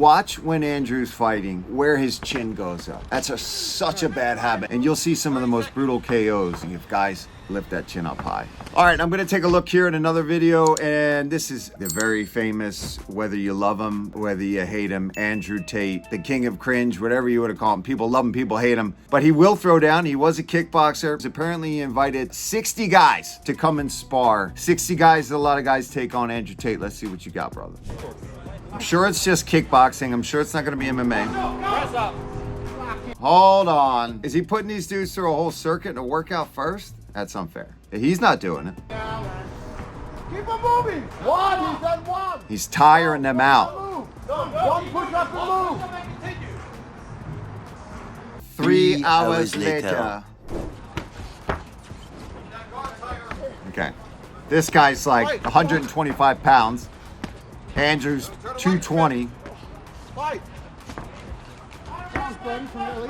Watch when Andrew's fighting where his chin goes up. That's such a bad habit. And you'll see some of the most brutal KOs if guys lift that chin up high. All right, I'm gonna take a look here at another video, and this is the very famous, whether you love him, whether you hate him, Andrew Tate, the king of cringe, whatever you want to call him. People love him, people hate him, but he will throw down. He was a kickboxer. Apparently he invited 60 guys to come and spar. 60 guys, a lot of guys take on Andrew Tate. Let's see what you got, brother. I'm sure it's just kickboxing. I'm sure it's not gonna be MMA. Press up. Hold on. Is he putting these dudes through a whole circuit and a workout first? That's unfair. He's not doing it. Keep him moving. One, he's done one. He's tiring them out. One push up and move. 3 hours later. Okay. This guy's like 125 pounds. Andrew's 220. Fight. Friend from Italy.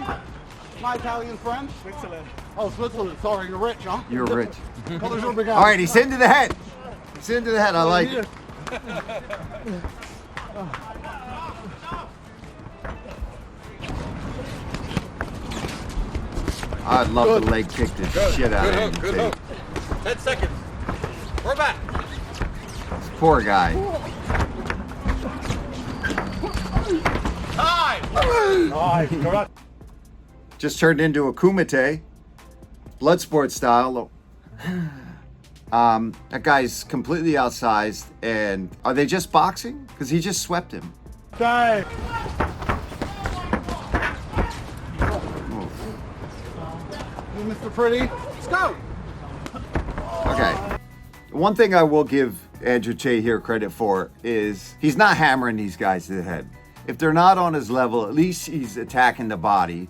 My Italian friend. Switzerland. Oh, Switzerland. Sorry, you're rich, huh? You're rich. Colors are big. All right, he's into the head. He's into the head. I like it. I'd love to leg kick this shit out of him. Good hook. 10 seconds. We're back. This poor guy. Time. Just turned into a kumite, blood sport style. That guy's completely outsized. And are they just boxing? Because he just swept him. Die. Mr. Pretty. Let's go. Okay. One thing I will give Andrew Tate here credit for is he's not hammering these guys to the head. If they're not on his level, at least he's attacking the body.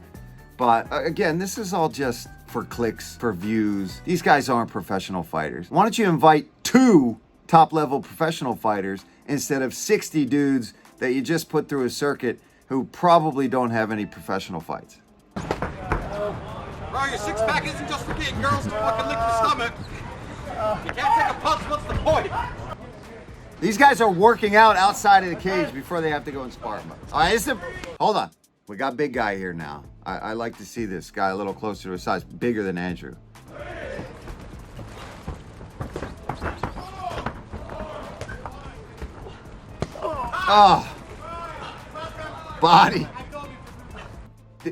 But again, this is all just for clicks, for views. These guys aren't professional fighters. Why don't you invite 2 top-level professional fighters instead of 60 dudes that you just put through a circuit who probably don't have any professional fights? Bro, your six-pack isn't just for getting girls to fucking lick your stomach. You can't take a punch. What's the point? These guys are working out outside of the cage before they have to go and spar. All right, hold on. We got big guy here now. I like to see this guy a little closer to his size, bigger than Andrew. Oh, body.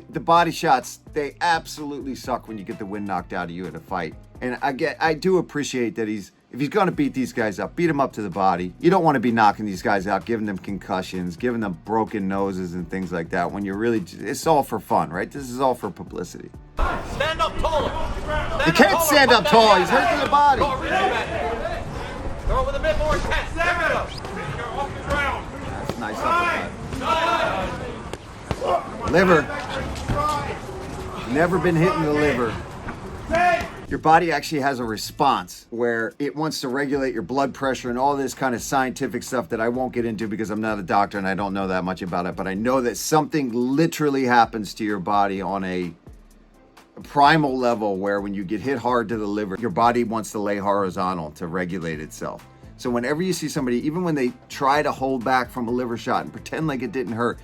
The body shots, they absolutely suck when you get the wind knocked out of you in a fight. And I do appreciate that if he's going to beat these guys up, beat them up to the body. You don't want to be knocking these guys out, giving them concussions, giving them broken noses and things like that when you're really, it's all for fun, right? This is all for publicity. Stand up taller. He can't stand up tall. He's hurting the body. Throw with a bit more intense. That's nice uppercut. Liver. Never been hit in the liver. Your body actually has a response where it wants to regulate your blood pressure and all this kind of scientific stuff that I won't get into because I'm not a doctor and I don't know that much about it. But I know that something literally happens to your body on a primal level where when you get hit hard to the liver, your body wants to lay horizontal to regulate itself. So whenever you see somebody, even when they try to hold back from a liver shot and pretend like it didn't hurt,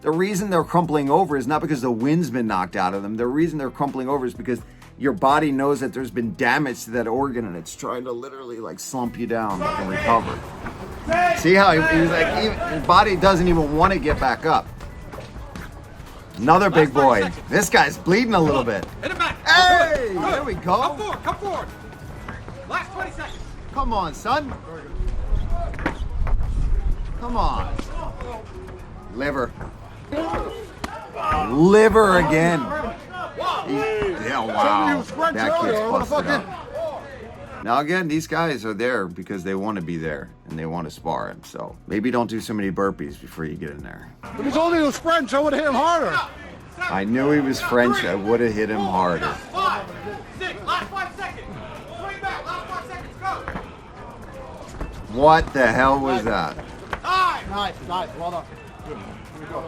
the reason they're crumpling over is not because the wind's been knocked out of them. The reason they're crumpling over is because your body knows that there's been damage to that organ and it's trying to literally like slump you down and recover. See how he's like, his body doesn't even want to get back up. Another big boy. This guy's bleeding a little bit. Hit him back. Hey, there we go. Come forward. Last 20 seconds. Come on, son. Come on. Liver. Liver again. Yeah, wow. That kid's busted up. Now again, these guys are there because they want to be there and they want to spar him. So maybe don't do so many burpees before you get in there. If he told me he was French, I would have hit him harder. I knew he was French. I would have hit him harder. 5, 6, last 5 seconds. Swing back, last 5 seconds, go. What the hell was that? Time. Nice, well done. Good. Here we go.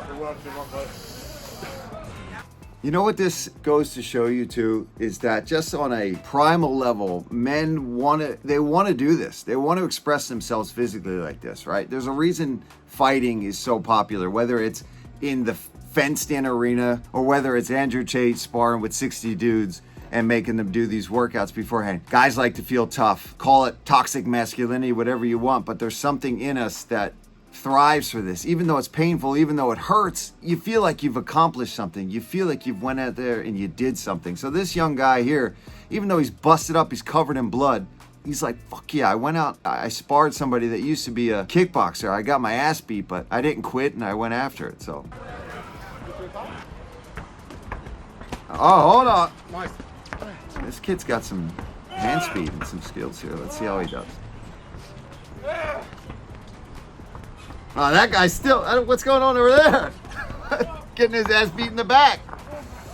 You know what this goes to show you too is that just on a primal level, men want to do this. They want to express themselves physically like this, right? There's a reason fighting is so popular, whether it's in the fenced-in arena or whether it's Andrew Tate sparring with 60 dudes and making them do these workouts beforehand. Guys like to feel tough. Call it toxic masculinity, whatever you want, but there's something in us that thrives for this. Even though it's painful, even though it hurts, you feel like you've accomplished something. You feel like you've went out there and you did something. So this young guy here, even though he's busted up, he's covered in blood, he's like, fuck yeah, I went out, I sparred somebody that used to be a kickboxer. I got my ass beat, but I didn't quit and I went after it, so. Oh, hold on. Nice. This kid's got some hand speed and some skills here. Let's see how he does. Oh, that guy's still, what's going on over there? Getting his ass beat in the back.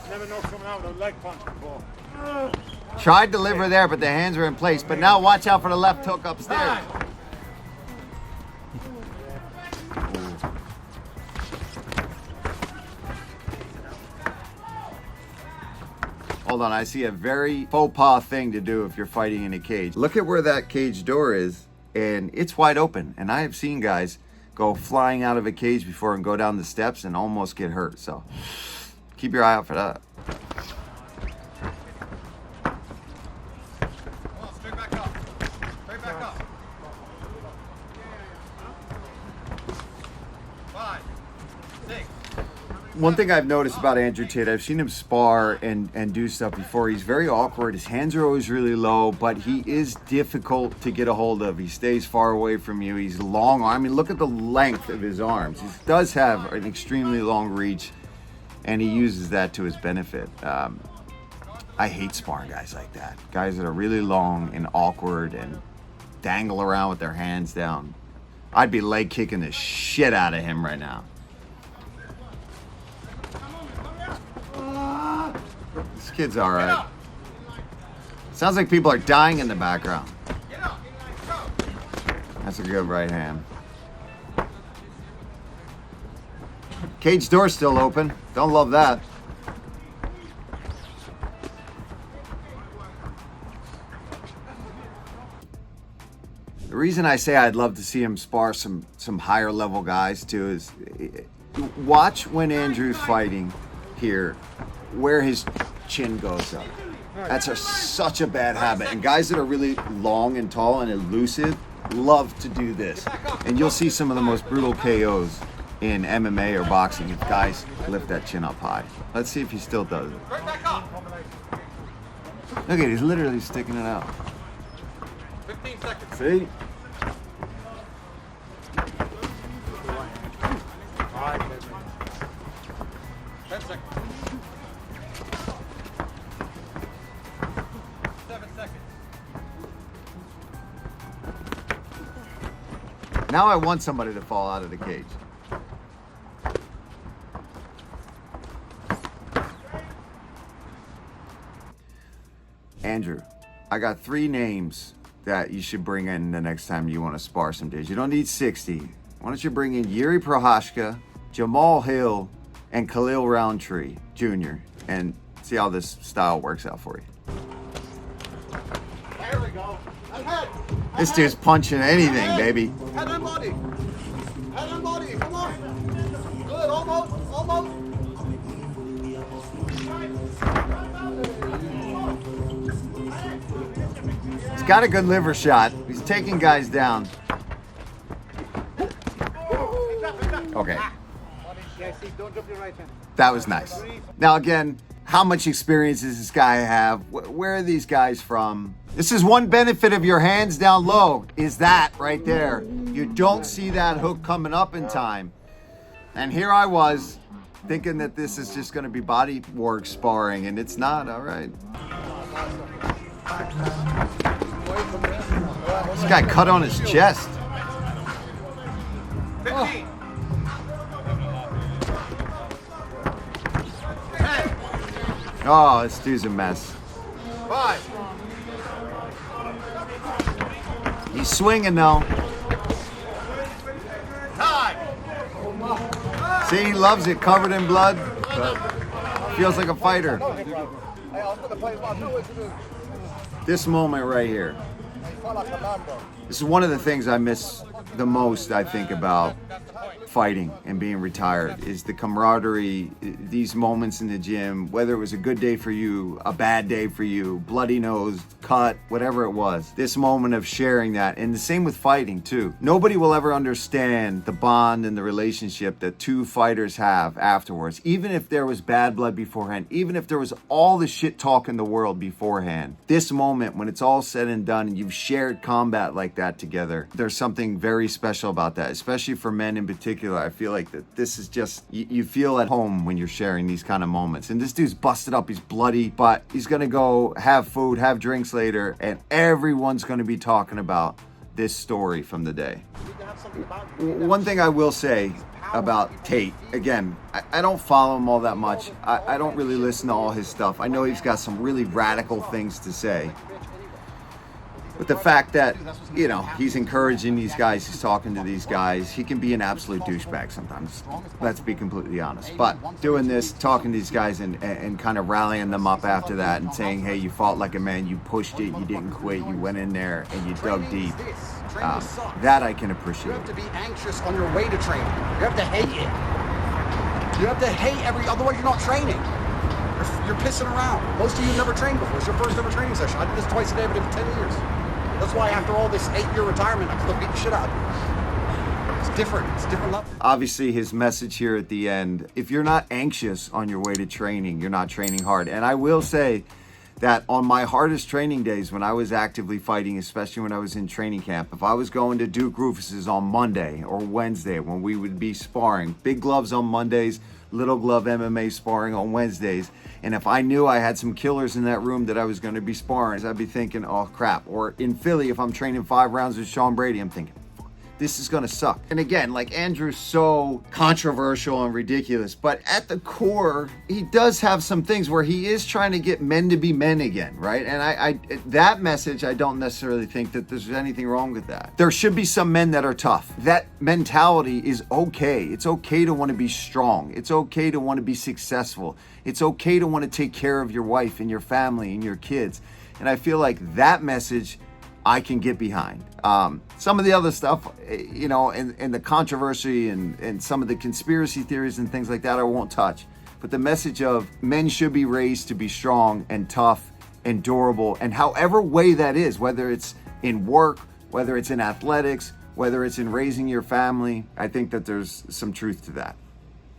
Never know coming out with a leg punch before. Tried to deliver there, but the hands are in place. But now watch out for the left hook upstairs. Hold on, I see a very faux pas thing to do if you're fighting in a cage. Look at where that cage door is, and it's wide open. And I have seen guys go flying out of a cage before and go down the steps and almost get hurt. So keep your eye out for that. Straight back up. Straight back up. 5, 6. One thing I've noticed about Andrew Tate, I've seen him spar and do stuff before. He's very awkward. His hands are always really low, but he is difficult to get a hold of. He stays far away from you. He's long. I mean, look at the length of his arms. He does have an extremely long reach, and he uses that to his benefit. I hate sparring guys like that. Guys that are really long and awkward and dangle around with their hands down. I'd be leg kicking the shit out of him right now. This kid's all right. Sounds like people are dying in the background. That's a good right hand. Cage door's still open. Don't love that. The reason I say I'd love to see him spar some higher level guys too is watch when Andrew's fighting here where his chin goes up. That's such a bad habit. And guys that are really long and tall and elusive love to do this. And you'll see some of the most brutal KOs in MMA or boxing if guys lift that chin up high. Let's see if he still does it. Straight back up. Look at it, he's literally sticking it out. 15 seconds. See? Now I want somebody to fall out of the cage. Andrew, I got 3 names that you should bring in the next time you want to spar some days. You don't need 60. Why don't you bring in Yuri Prohashka, Jamal Hill, and Khalil Roundtree Jr. and see how this style works out for you. There we go. Head. This dude's punching anything, baby. Head and body. Head and body. Come on. Good. Almost. He's got a good liver shot. He's taking guys down. Okay. That was nice. Now again, how much experience does this guy have? Where are these guys from? This is one benefit of your hands down low, is that right there. You don't see that hook coming up in time. And here I was thinking that this is just gonna be body work sparring, and it's not. All right. This guy cut on his chest. 15. Oh, this dude's a mess. 5. He's swinging though. Time. See, he loves it, covered in blood. But Feels like a fighter. Hey, I was gonna play. I know what to do. This moment right here. This is one of the things I miss the most, I think, about fighting and being retired, is the camaraderie, these moments in the gym, whether it was a good day for you, a bad day for you, bloody nose, cut, whatever it was. This moment of sharing that, and the same with fighting too. Nobody will ever understand the bond and the relationship that two fighters have afterwards, even if there was bad blood beforehand, even if there was all the shit talk in the world beforehand. This moment, when it's all said and done and you've shared combat like that together, there's something very special about that, especially for men in particular. I feel like that this is just, you feel at home when you're sharing these kind of moments. And this dude's busted up, he's bloody, but he's gonna go have food, have drinks later, and everyone's gonna be talking about this story from the day. One thing I will say about Tate, again, I don't follow him all that much. I don't really listen to all his stuff. I know he's got some really radical things to say. But the fact that, you know, he's encouraging these guys, he's talking to these guys, he can be an absolute douchebag sometimes. Let's be completely honest. But doing this, talking to these guys and kind of rallying them up after that and saying, hey, you fought like a man, you pushed it, you didn't quit, you went in there and you dug deep. That I can appreciate. You have to be anxious on your way to training. You have to hate it. You have to hate otherwise you're not training. You're pissing around. Most of you never trained before. It's your first ever training session. I did this twice a day, but it for 10 years. That's why after all this 8-year retirement, I'm still beating shit out of you. It's different. It's a different level. Obviously, his message here at the end, if you're not anxious on your way to training, you're not training hard. And I will say that on my hardest training days, when I was actively fighting, especially when I was in training camp, if I was going to Duke Rufus's on Monday or Wednesday, when we would be sparring, big gloves on Mondays, little glove MMA sparring on Wednesdays, and if I knew I had some killers in that room that I was going to be sparring, I'd be thinking, oh crap. Or in Philly, if I'm training 5 rounds with Sean Brady, I'm thinking, this is going to suck. And again, like, Andrew's so controversial and ridiculous, but at the core, he does have some things where he is trying to get men to be men again, right? And I that message, I don't necessarily think that there's anything wrong with that. There should be some men that are tough. That mentality is okay. It's okay to want to be strong. It's okay to want to be successful. It's okay to want to take care of your wife and your family and your kids. And I feel like that message I can get behind. Some of the other stuff, you know, and the controversy and some of the conspiracy theories and things like that, I won't touch. But the message of men should be raised to be strong and tough and durable, and however way that is, whether it's in work, whether it's in athletics, whether it's in raising your family, I think that there's some truth to that.